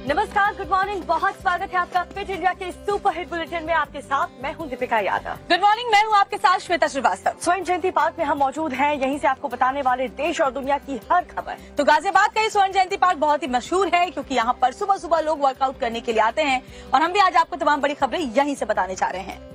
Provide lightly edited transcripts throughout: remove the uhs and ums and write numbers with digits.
नमस्कार, good morning, बहुत स्वागत है आपका फिट इंडिया के सुपर हिट बुलेटिन में। आपके साथ मैं हूं दीपिका यादव। गुड मॉर्निंग, मैं हूं आपके साथ श्वेता श्रीवास्तव। स्वर्ण जयंती पार्क में हम मौजूद हैं, यहीं से आपको बताने वाले देश और दुनिया की हर खबर। तो गाजियाबाद का ये स्वर्ण जयंती पार्क बहुत ही मशहूर है क्योंकि यहाँ पर सुबह सुबह लोग वर्कआउट करने के लिए आते हैं और हम भी आज आपको तमाम बड़ी खबरें यहीं से बताने जा रहे हैं।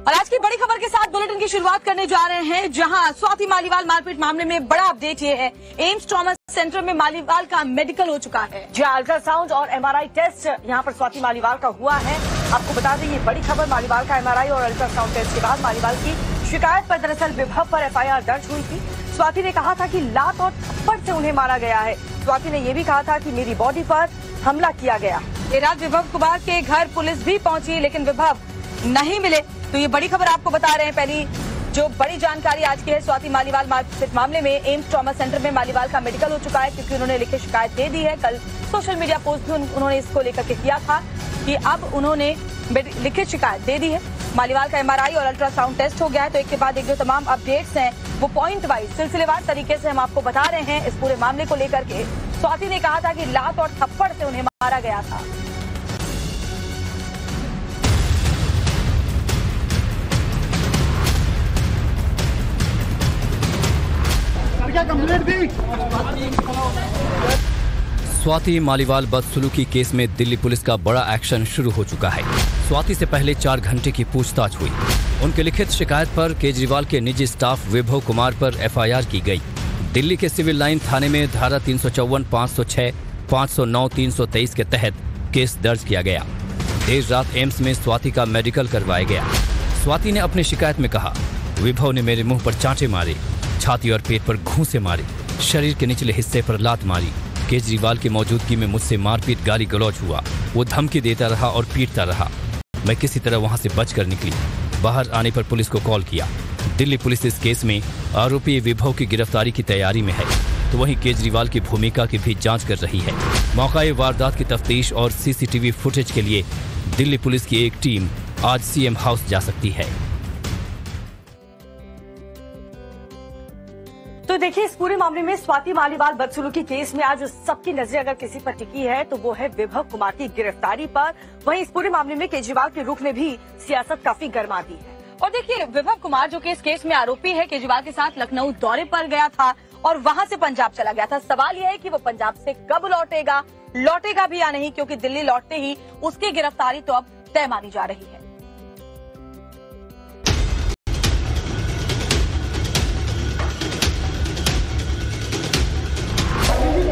और आज की बड़ी खबर के साथ बुलेटिन की शुरुआत करने जा रहे हैं, जहां स्वाति मालीवाल मारपीट मामले में बड़ा अपडेट ये है, एम्स ट्रॉमा सेंटर में मालीवाल का मेडिकल हो चुका है। जी, अल्ट्रासाउंड और MRI टेस्ट यहां पर स्वाति मालीवाल का हुआ है। आपको बता दें, ये बड़ी खबर, मालीवाल का MRI और अल्ट्रासाउंड टेस्ट के बाद मालीवाल की शिकायत पर दरअसल विभव पर FIR दर्ज हुई थी। स्वाति ने कहा था कि लात और थप्पड़ से उन्हें मारा गया है। स्वाति ने ये भी कहा था कि मेरी बॉडी पर हमला किया गया। देर रात विभव कुमार के घर पुलिस भी पहुंची, लेकिन विभव नहीं मिले। तो ये बड़ी खबर आपको बता रहे हैं। पहली जो बड़ी जानकारी आज की है, स्वाति मालीवाल मारपीट मामले में एम्स ट्रॉमा सेंटर में मालीवाल का मेडिकल हो चुका है क्योंकि उन्होंने लिखित शिकायत दे दी है। कल सोशल मीडिया पोस्ट भी उन्होंने इसको लेकर के किया था कि अब उन्होंने लिखित शिकायत दे दी है। मालीवाल का MRI और अल्ट्रासाउंड टेस्ट हो गया है। तो एक के बाद एक जो तमाम अपडेट्स हैं वो पॉइंट वाइज सिलसिलेवार तरीके से हम आपको बता रहे हैं। इस पूरे मामले को लेकर के स्वाति ने कहा था कि लात और थप्पड़ से उन्हें मारा गया था। स्वाति मालीवाल बदसलूकी केस में दिल्ली पुलिस का बड़ा एक्शन शुरू हो चुका है। स्वाति से पहले 4 घंटे की पूछताछ हुई। उनके लिखित शिकायत पर केजरीवाल के निजी स्टाफ विभव कुमार पर FIR की गई। दिल्ली के सिविल लाइन थाने में धारा 354, 506, 509, 323 के तहत केस दर्ज किया गया। देर रात एम्स में स्वाति का मेडिकल करवाया गया। स्वाति ने अपनी शिकायत में कहा, विभव ने मेरे मुंह पर चांटे मारे, छाती और पेट पर घूंसे मारे, शरीर के निचले हिस्से पर लात मारी। केजरीवाल की मौजूदगी में मुझसे मारपीट, गाली गलौज हुआ। वो धमकी देता रहा और पीटता रहा। मैं किसी तरह वहां से बचकर निकली। बाहर आने पर पुलिस को कॉल किया। दिल्ली पुलिस इस केस में आरोपी विभव की गिरफ्तारी की तैयारी में है, तो वहीं केजरीवाल की भूमिका की भी जांच कर रही है। मौकाए वारदात की तफ्तीश और CCTV फुटेज के लिए दिल्ली पुलिस की एक टीम आज CM हाउस जा सकती है। तो देखिए, इस पूरे मामले में स्वाति मालीवाल बदसलूकी केस में आज सबकी नजर अगर किसी पर टिकी है तो वो है विभव कुमार की गिरफ्तारी पर। वहीं इस पूरे मामले में केजरीवाल के रुख ने भी सियासत काफी गर्मा दी है। और देखिए, विभव कुमार जो कि इस केस में आरोपी है, केजरीवाल के साथ लखनऊ दौरे पर गया था और वहां से पंजाब चला गया था। सवाल यह है कि वो पंजाब से कब लौटेगा भी या नहीं, क्योंकि दिल्ली लौटते ही उसकी गिरफ्तारी तो अब तय मानी जा रही है।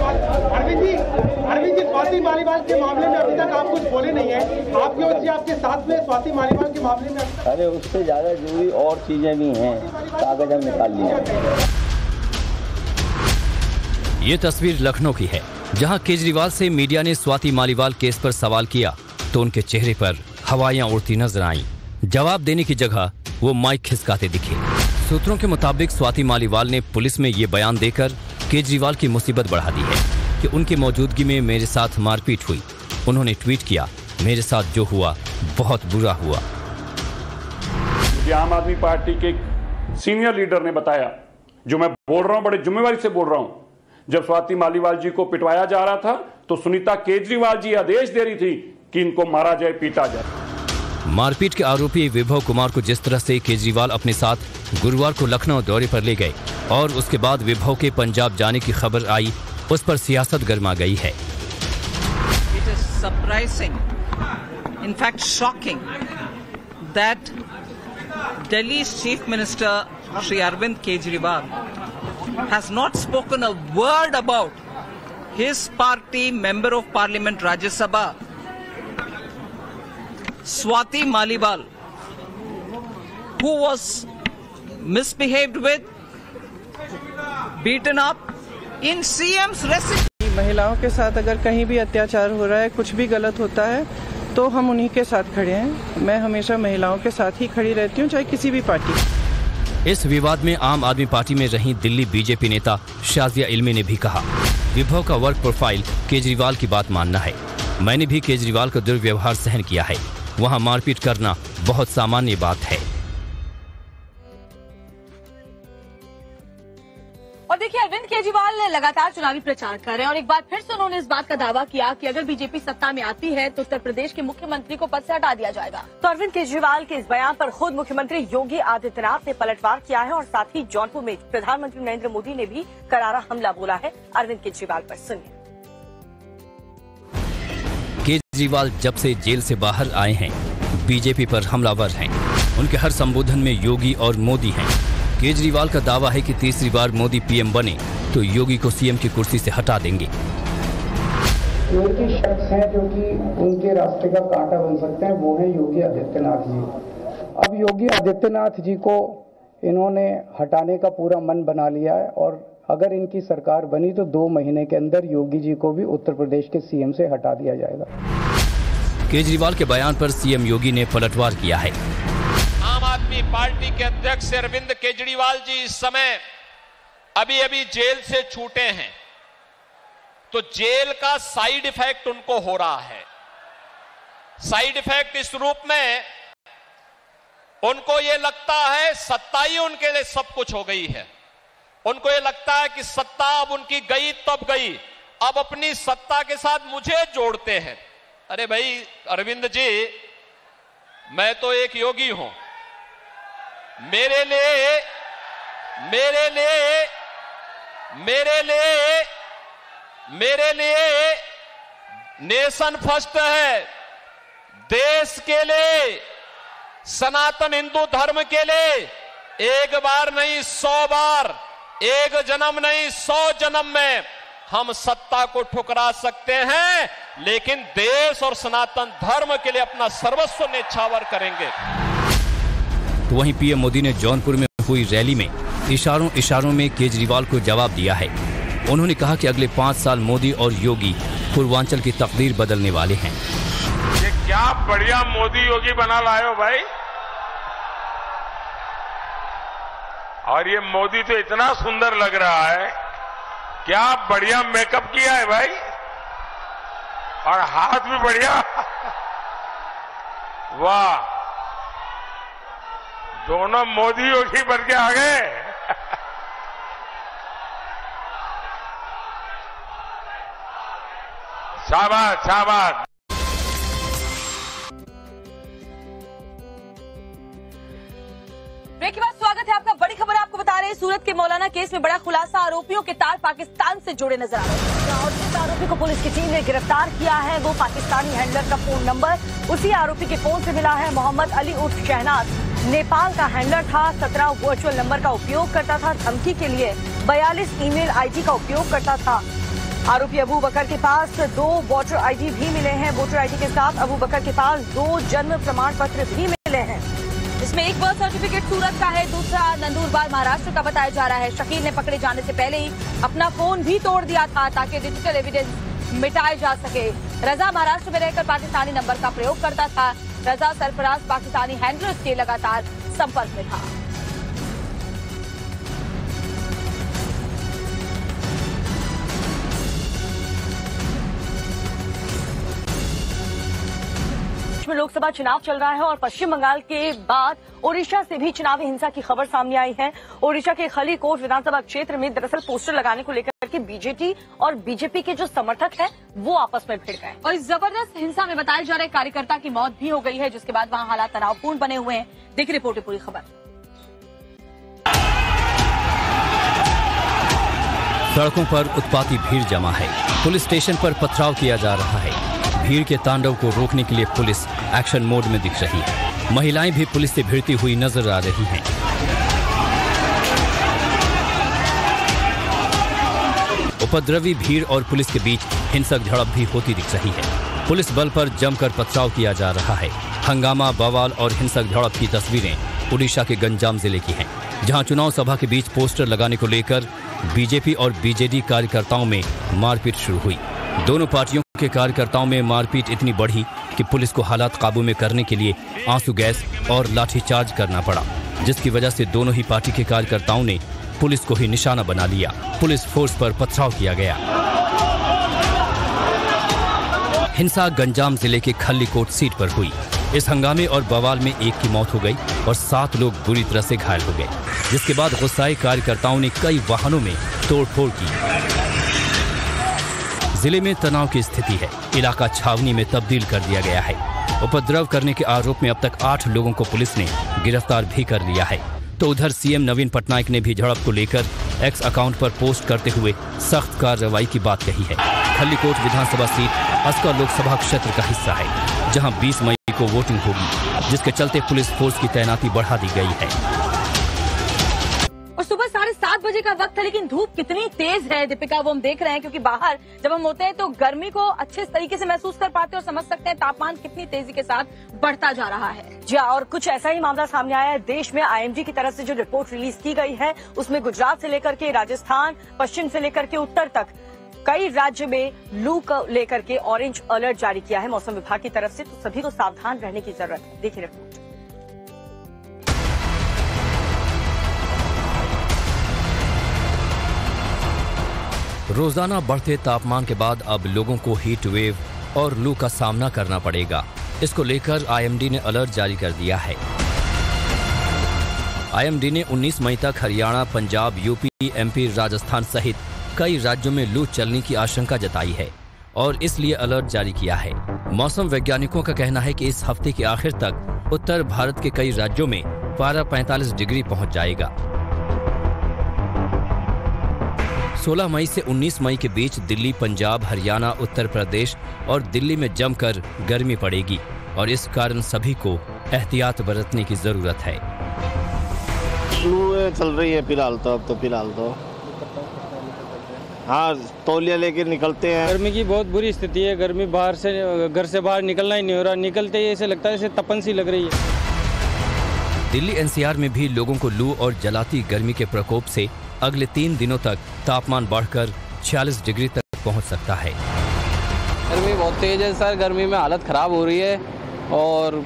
अरविंद जी, स्वाति मालीवाल के मामले में अभी तक आप कुछ बोले नहीं है। आपकी ओर से आपके साथ में स्वाति मालीवाल के मामले में अरे उससे ज्यादा जरूरी और चीजें भी हैं, कागज हम निकाल लिए। ये तस्वीर लखनऊ की है, जहां केजरीवाल से मीडिया ने स्वाति मालीवाल केस पर सवाल किया तो उनके चेहरे पर हवाइयां उड़ती नजर आईं। जवाब देने की जगह वो माइक खिसकाते दिखे। सूत्रों के मुताबिक स्वाति मालीवाल ने पुलिस में ये बयान देकर केजरीवाल की मुसीबत बढ़ा दी है कि उनकी मौजूदगी में मेरे साथ मारपीट हुई। उन्होंने ट्वीट किया, मेरे साथ जो हुआ बहुत बुरा हुआ। मुझे आम आदमी पार्टी के सीनियर लीडर ने बताया, जो मैं बोल रहा हूं बड़े जिम्मेवारी से बोल रहा हूं, जब स्वाति मालीवाल जी को पिटवाया जा रहा था तो सुनीता केजरीवाल जी आदेश दे रही थी कि इनको मारा जाए, पीटा जाए। मारपीट के आरोपी विभव कुमार को जिस तरह से केजरीवाल अपने साथ गुरुवार को लखनऊ दौरे पर ले गए और उसके बाद विभव के पंजाब जाने की खबर आई, उस पर सियासत गर्मा गई है। It is surprising, in fact shocking, that Delhi's Chief Minister Shri Arvind Kejriwal has not spoken a word about his party member of Parliament Rajya Sabha, Swati Maliwal, who was misbehaved with, beaten up in CM's residence. महिलाओं के साथ अगर कहीं भी अत्याचार हो रहा है, कुछ भी गलत होता है, तो हम उन्हीं के साथ खड़े हैं। मैं हमेशा महिलाओं के साथ ही खड़ी रहती हूँ, चाहे किसी भी पार्टी। इस विवाद में आम आदमी पार्टी में रही दिल्ली बीजेपी नेता शाजिया इल्मी ने भी कहा, विभव का वर्क प्रोफाइल केजरीवाल की बात मानना है। मैंने भी केजरीवाल का दुर्व्यवहार सहन किया है। वहां मारपीट करना बहुत सामान्य बात है। और देखिए, अरविंद केजरीवाल लगातार चुनावी प्रचार कर रहे हैं और एक बार फिर से उन्होंने इस बात का दावा किया कि अगर बीजेपी सत्ता में आती है तो उत्तर प्रदेश के मुख्यमंत्री को पद से हटा दिया जाएगा। तो अरविंद केजरीवाल के इस बयान पर खुद मुख्यमंत्री योगी आदित्यनाथ ने पलटवार किया है और साथ ही जौनपुर में प्रधानमंत्री नरेंद्र मोदी ने भी करारा हमला बोला है अरविंद केजरीवाल पर। सुनिए। केजरीवाल जब से जेल से बाहर आए हैं, बीजेपी पर हमलावर हैं। उनके हर संबोधन में योगी और मोदी हैं। केजरीवाल का दावा है कि तीसरी बार मोदी पीएम बने तो योगी को सीएम की कुर्सी से हटा देंगे। एक ही शख्स हैं जो कि उनके रास्ते का कांटा बन सकते हैं, वो है योगी आदित्यनाथ जी। अब योगी आदित्यनाथ जी को इन्होंने हटाने का पूरा मन बना लिया है और अगर इनकी सरकार बनी तो 2 महीने के अंदर योगी जी को भी उत्तर प्रदेश के सीएम से हटा दिया जाएगा। केजरीवाल के बयान पर सीएम योगी ने पलटवार किया है। आम आदमी पार्टी के अध्यक्ष अरविंद केजरीवाल जी इस समय अभी जेल से छूटे हैं, तो जेल का साइड इफेक्ट उनको हो रहा है। साइड इफेक्ट इस रूप में, उनको ये लगता है सत्ता ही उनके लिए सब कुछ हो गई है। उनको ये लगता है कि सत्ता अब उनकी गई तब गई, अब अपनी सत्ता के साथ मुझे जोड़ते हैं। अरे भाई अरविंद जी, मैं तो एक योगी हूं। मेरे लिए नेशन फर्स्ट है। देश के लिए, सनातन हिंदू धर्म के लिए एक बार नहीं 100 बार, एक जन्म नहीं 100 जन्म में हम सत्ता को ठुकरा सकते हैं, लेकिन देश और सनातन धर्म के लिए अपना सर्वस्व न्यौछावर करेंगे। तो वहीं पीएम मोदी ने जौनपुर में हुई रैली में इशारों में केजरीवाल को जवाब दिया है। उन्होंने कहा कि अगले 5 साल मोदी और योगी पूर्वांचल की तकदीर बदलने वाले हैं। ये क्या बढ़िया मोदी योगी बना लाए हो भाई। और ये मोदी तो इतना सुंदर लग रहा है, क्या बढ़िया मेकअप किया है भाई, और हाथ भी बढ़िया। वाह, दोनों मोदी योगी बन के आ गए। शाबाश शाबाश। ब्रेक के बाद स्वागत है आपका। बड़ी खबर आपको बता रहे हैं, सूरत के मौलाना केस में बड़ा खुलासा। आरोपियों के तार पाकिस्तान से जुड़े नजर आ रहे हैं और जिस आरोपी को पुलिस की टीम ने गिरफ्तार किया है वो पाकिस्तानी हैंडलर का फोन नंबर उसी आरोपी के फोन से मिला है। मोहम्मद अली उर्फ शहनाज नेपाल का हैंडलर था। 17 वर्चुअल नंबर का उपयोग करता था। धमकी के लिए 42 ईमेल आईडी का उपयोग करता था। आरोपी अबू बकर के पास 2 वोटर आईडी भी मिले हैं। वोटर आईडी के साथ अबू बकर के पास 2 जन्म प्रमाण पत्र भी मिले हैं। इसमें एक बर्थ सर्टिफिकेट सूरत का है, दूसरा नंदुरबार महाराष्ट्र का बताया जा रहा है। शकील ने पकड़े जाने से पहले ही अपना फोन भी तोड़ दिया था ताकि डिजिटल एविडेंस मिटाए जा सके। रजा महाराष्ट्र में रहकर पाकिस्तानी नंबर का प्रयोग करता था। रजा सरफराज पाकिस्तानी हैंडलर्स के लगातार संपर्क में था। में लोकसभा चुनाव चल रहा है और पश्चिम बंगाल के बाद ओडिशा से भी चुनावी हिंसा की खबर सामने आई है। ओडिशा के खलीकोट विधानसभा क्षेत्र में दरअसल पोस्टर लगाने को लेकर के बीजेपी और बीजेपी के जो समर्थक हैं वो आपस में भिड़ गए और इस जबरदस्त हिंसा में बताए जा रहे कार्यकर्ता की मौत भी हो गई है, जिसके बाद वहां हालात तनावपूर्ण बने हुए हैं। देखिए रिपोर्ट पूरी खबर। सड़कों पर उत्पाती भीड़ जमा है। पुलिस स्टेशन पर पथराव किया जा रहा है। भीड़ के तांडव को रोकने के लिए पुलिस एक्शन मोड में दिख रही है। महिलाएं भी पुलिस से भिड़ती हुई नजर आ रही हैं। उपद्रवी भीड़ और पुलिस के बीच हिंसक झड़प भी होती दिख रही है। पुलिस बल पर जमकर पथराव किया जा रहा है। हंगामा, बवाल और हिंसक झड़प की तस्वीरें उड़ीसा के गंजाम जिले की हैं, जहां चुनाव सभा के बीच पोस्टर लगाने को लेकर बीजेपी और बीजेडी कार्यकर्ताओं में मारपीट शुरू हुई। दोनों पार्टियों के कार्यकर्ताओं में मारपीट इतनी बढ़ी कि पुलिस को हालात काबू में करने के लिए आंसू गैस और लाठीचार्ज करना पड़ा, जिसकी वजह से दोनों ही पार्टी के कार्यकर्ताओं ने पुलिस को ही निशाना बना लिया। पुलिस फोर्स पर पथराव किया गया। हिंसा गंजाम जिले के खल्लीकोट सीट पर हुई। इस हंगामे और बवाल में एक की मौत हो गई और 7 लोग बुरी तरह से घायल हो गए, जिसके बाद गुस्साए कार्यकर्ताओं ने कई वाहनों में तोड़फोड़ की। जिले में तनाव की स्थिति है, इलाका छावनी में तब्दील कर दिया गया है। उपद्रव करने के आरोप में अब तक 8 लोगों को पुलिस ने गिरफ्तार भी कर लिया है। तो उधर सीएम नवीन पटनायक ने भी झड़प को लेकर एक्स अकाउंट पर पोस्ट करते हुए सख्त कार्रवाई की बात कही है। खल्लीकोट विधानसभा सीट अस्का लोकसभा क्षेत्र का हिस्सा है, जहां 20 मई को वोटिंग होगी, जिसके चलते पुलिस फोर्स की तैनाती बढ़ा दी गई है। और सुबह 7:30 बजे का वक्त है, लेकिन धूप कितनी तेज है दीपिका, वो हम देख रहे हैं, क्योंकि बाहर जब हम होते हैं तो गर्मी को अच्छे तरीके से महसूस कर पाते हैं और समझ सकते हैं तापमान कितनी तेजी के साथ बढ़ता जा रहा है। जी और कुछ ऐसा ही मामला सामने आया है। देश में आईएमडी की तरफ से जो रिपोर्ट रिलीज की गई है, उसमें गुजरात से लेकर के राजस्थान, पश्चिम से लेकर के उत्तर तक कई राज्य में लू को लेकर के ऑरेंज अलर्ट जारी किया है मौसम विभाग की तरफ से, तो सभी को सावधान रहने की जरूरत है। देखिए रिपोर्ट। रोजाना बढ़ते तापमान के बाद अब लोगों को हीट वेव और लू का सामना करना पड़ेगा। इसको लेकर आईएमडी ने अलर्ट जारी कर दिया है। आईएमडी ने 19 मई तक हरियाणा, पंजाब, यूपी, एमपी, राजस्थान सहित कई राज्यों में लू चलने की आशंका जताई है और इसलिए अलर्ट जारी किया है। मौसम वैज्ञानिकों का कहना है कि इस हफ्ते के आखिर तक उत्तर भारत के कई राज्यों में पारा 45 डिग्री पहुंच जाएगा। 16 मई से 19 मई के बीच दिल्ली, पंजाब, हरियाणा, उत्तर प्रदेश और दिल्ली में जमकर गर्मी पड़ेगी और इस कारण सभी को एहतियात बरतने की जरूरत है। लू चल रही है फिलहाल तो हाँ, तौलिया लेके निकलते हैं। गर्मी की बहुत बुरी स्थिति है। गर्मी घर से बाहर निकलना ही नहीं हो रहा। निकलते ही ऐसे लगता है जैसे तपन सी लग रही है। दिल्ली एनसीआर में भी लोगों को लू और जलाती गर्मी के प्रकोप से अगले 3 दिनों तक तापमान बढ़कर 46 डिग्री तक पहुंच सकता है। गर्मी बहुत तेज है सर, गर्मी में हालत खराब हो रही है और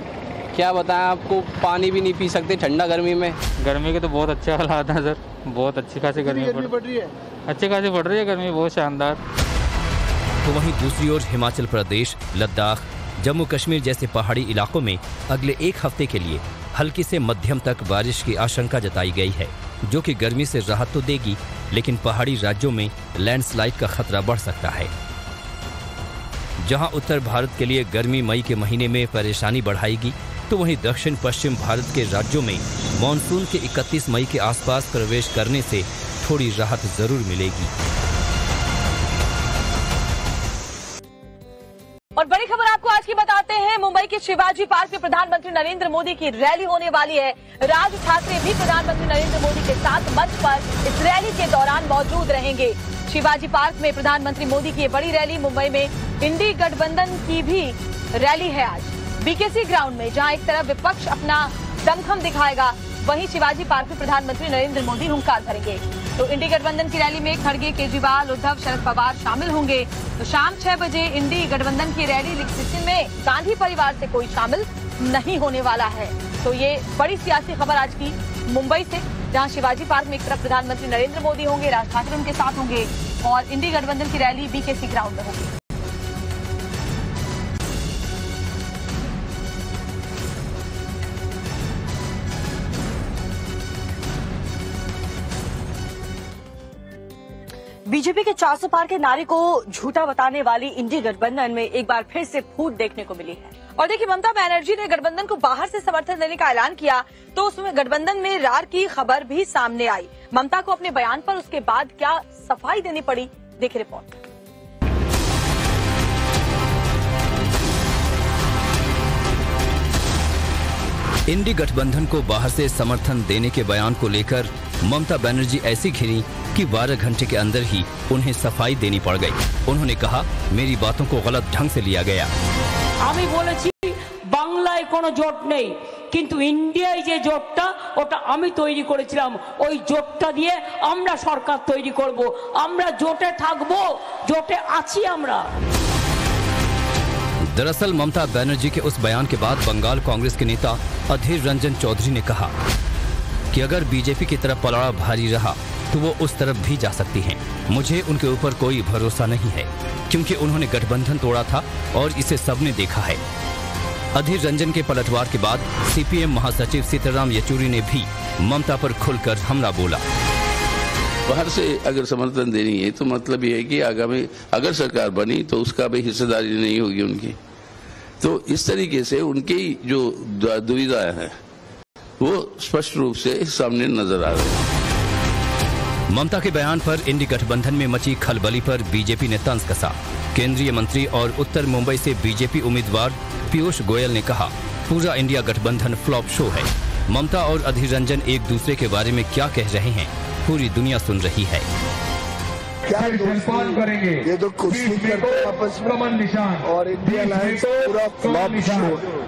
क्या बताएं आपको, पानी भी नहीं पी सकते ठंडा गर्मी में। गर्मी के तो बहुत अच्छे हालात हैं सर, बहुत अच्छी खासी गर्मी पड़ रही है, अच्छी खासी पड़ रही है गर्मी, बहुत शानदार। तो वहीं दूसरी ओर हिमाचल प्रदेश, लद्दाख, जम्मू कश्मीर जैसे पहाड़ी इलाकों में अगले 1 हफ्ते के लिए हल्की से मध्यम तक बारिश की आशंका जताई गई है, जो कि गर्मी से राहत तो देगी, लेकिन पहाड़ी राज्यों में लैंडस्लाइड का खतरा बढ़ सकता है। जहां उत्तर भारत के लिए गर्मी मई के महीने में परेशानी बढ़ाएगी, तो वहीं दक्षिण पश्चिम भारत के राज्यों में मॉनसून के 31 मई के आसपास प्रवेश करने से थोड़ी राहत जरूर मिलेगी। और बड़ी खबर आपको आज की बताते हैं, मुंबई के शिवाजी पार्क में प्रधानमंत्री नरेंद्र मोदी की रैली होने वाली है। राज ठाकरे भी प्रधानमंत्री नरेंद्र मोदी के साथ मंच पर इस रैली के दौरान मौजूद रहेंगे। शिवाजी पार्क में प्रधानमंत्री मोदी की ये बड़ी रैली, मुंबई में इंडी गठबंधन की भी रैली है आज बीकेसी ग्राउंड में, जहां एक तरफ विपक्ष अपना दमखम दिखाएगा, वहीं शिवाजी पार्क में प्रधानमंत्री नरेंद्र मोदी हुंकार भरेंगे। तो इंडी गठबंधन की रैली में खड़गे, केजरीवाल, उद्धव, शरद पवार शामिल होंगे। तो शाम 6 बजे इंडी गठबंधन की रैली, लेकिन में गांधी परिवार से कोई शामिल नहीं होने वाला है। तो ये बड़ी सियासी खबर आज की मुंबई से, जहां शिवाजी पार्क में एक तरफ प्रधानमंत्री नरेंद्र मोदी होंगे, राज ठाकरे उनके साथ होंगे और इंडी गठबंधन की रैली बीकेसी ग्राउंड में होगी। बीजेपी के 400 पार के नारे को झूठा बताने वाली इंडी गठबंधन में एक बार फिर से फूट देखने को मिली है। और देखिए, ममता बनर्जी ने गठबंधन को बाहर से समर्थन देने का ऐलान किया, तो उसमें गठबंधन में रार की खबर भी सामने आई। ममता को अपने बयान पर उसके बाद क्या सफाई देनी पड़ी, देखिए रिपोर्ट। इंडी गठबंधन को बाहर से समर्थन देने के बयान को लेकर ममता बनर्जी ऐसी घिरी कि 12 घंटे के अंदर ही उन्हें सफाई देनी पड़ गई। उन्होंने कहा, मेरी बातों को गलत ढंग से लिया गया। আমি বলেছি বাংলায় কোনো জোট নেই, কিন্তু ইন্ডিয়ায় যে জোটটা ওটা আমি তৈরি করেছিলাম, ওই জোটটা দিয়ে আমরা সরকার তৈরি করব, আমরা জোটে থাকবো, জোটে আছি আমরা। दरअसल ममता बनर्जी के उस बयान के बाद बंगाल कांग्रेस के नेता अधीर रंजन चौधरी ने कहा कि अगर बीजेपी की तरफ पलड़ा भारी रहा तो वो उस तरफ भी जा सकती हैं। मुझे उनके ऊपर कोई भरोसा नहीं है, क्योंकि उन्होंने गठबंधन तोड़ा था और इसे सबने देखा है। अधीर रंजन के पलटवार के बाद सीपीएम महासचिव सीताराम येचुरी ने भी ममता पर खुलकर हमला बोला। बाहर से अगर समर्थन देनी है तो मतलब ये है कि आगामी अगर सरकार बनी तो उसका भी हिस्सेदारी नहीं होगी उनकी। तो इस तरीके से उनकी जो दुविधा है वो स्पष्ट रूप से सामने नजर आ रही है। ममता के बयान पर इंडी गठबंधन में मची खलबली पर बीजेपी ने तंज कसा। केंद्रीय मंत्री और उत्तर मुंबई से बीजेपी उम्मीदवार पीयूष गोयल ने कहा, पूरा इंडिया गठबंधन फ्लॉप शो है। ममता और अधीर रंजन एक दूसरे के बारे में क्या कह रहे हैं, पूरी दुनिया सुन रही है। क्या जलपान करेंगे? ये तो कुर्सी आपस में निशान और इंडिया लाइन्स पूरा फ्लॉप शो।